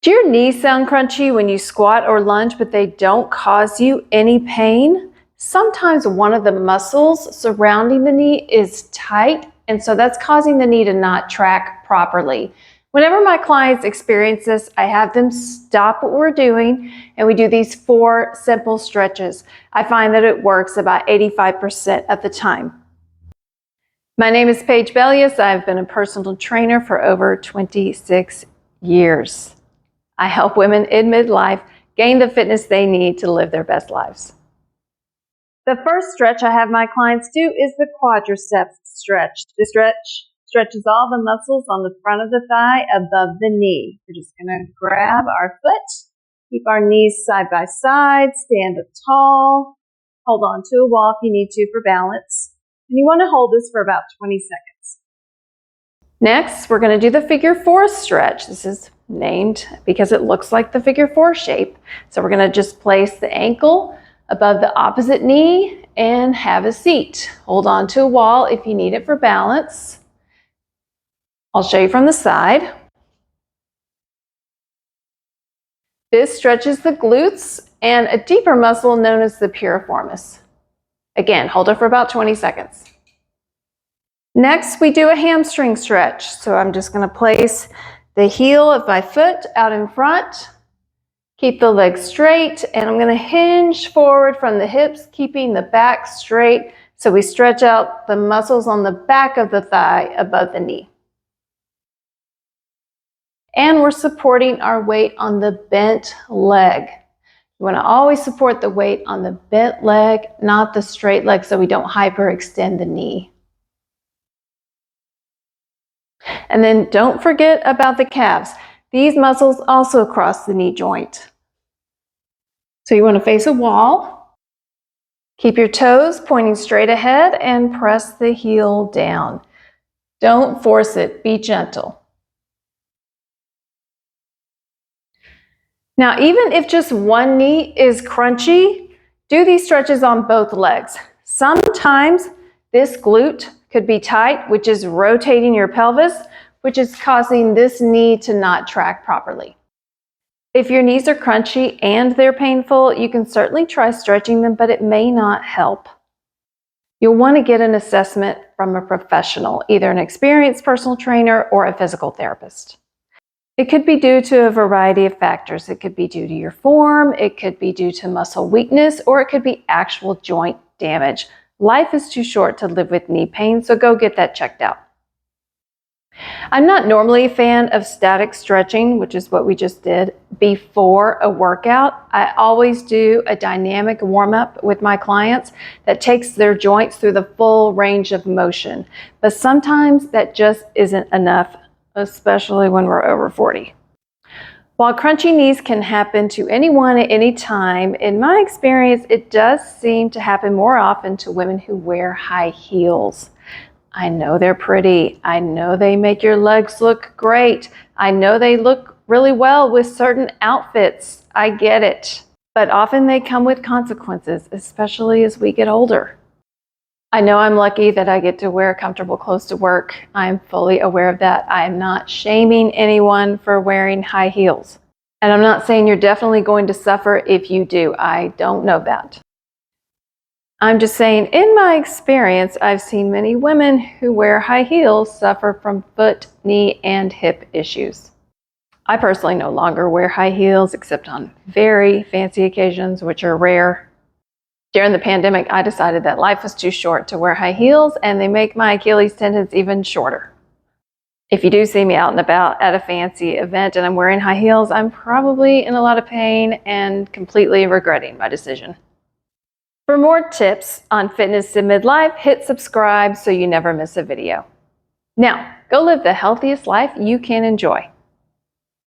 Do your knees sound crunchy when you squat or lunge, but they don't cause you any pain? Sometimes one of the muscles surrounding the knee is tight, and so that's causing the knee to not track properly. Whenever my clients experience this, I have them stop what we're doing, and we do these 4 simple stretches. I find that it works about 85% of the time. My name is Paige Bellius. I've been a personal trainer for over 26 years. I help women in midlife gain the fitness they need to live their best lives. The first stretch I have my clients do is the Quadricep Stretch. This stretch stretches all the muscles on the front of the thigh above the knee. We're just going to grab our foot, keep our knees side by side, stand up tall, hold on to a wall if you need to for balance. And you want to hold this for about 20 seconds. Next, we're going to do the figure 4 stretch. This is named because it looks like the figure 4 shape. So we're going to just place the ankle above the opposite knee and have a seat. Hold on to a wall if you need it for balance. I'll show you from the side. This stretches the glutes and a deeper muscle known as the piriformis. Again, hold it for about 20 seconds. Next, we do a hamstring stretch. So I'm just going to place the heel of my foot out in front. Keep the legs straight, and I'm going to hinge forward from the hips, keeping the back straight so we stretch out the muscles on the back of the thigh above the knee. And we're supporting our weight on the bent leg. You want to always support the weight on the bent leg, not the straight leg, so we don't hyperextend the knee. And then don't forget about the calves. These muscles also cross the knee joint. So you want to face a wall. Keep your toes pointing straight ahead and press the heel down. Don't force it. Be gentle. Now, even if just one knee is crunchy, do these stretches on both legs. Sometimes this glute could be tight, which is rotating your pelvis, which is causing this knee to not track properly. If your knees are crunchy and they're painful, you can certainly try stretching them, but it may not help. You'll want to get an assessment from a professional, either an experienced personal trainer or a physical therapist. It could be due to a variety of factors. It could be due to your form, it could be due to muscle weakness, or it could be actual joint damage. Life is too short to live with knee pain, so go get that checked out. I'm not normally a fan of static stretching, which is what we just did, before a workout. I always do a dynamic warm-up with my clients that takes their joints through the full range of motion. But sometimes that just isn't enough, especially when we're over 40. While crunchy knees can happen to anyone at any time, in my experience, it does seem to happen more often to women who wear high heels. I know they're pretty. I know they make your legs look great. I know they look really well with certain outfits. I get it. But often they come with consequences, especially as we get older. I know I'm lucky that I get to wear comfortable clothes to work. I'm fully aware of that. I am not shaming anyone for wearing high heels. And I'm not saying you're definitely going to suffer if you do. I don't know that. I'm just saying, in my experience, I've seen many women who wear high heels suffer from foot, knee, and hip issues. I personally no longer wear high heels except on very fancy occasions, which are rare. During the pandemic, I decided that life was too short to wear high heels, and they make my Achilles tendons even shorter. If you do see me out and about at a fancy event and I'm wearing high heels, I'm probably in a lot of pain and completely regretting my decision. For more tips on fitness in midlife, hit subscribe so you never miss a video. Now, go live the healthiest life you can enjoy.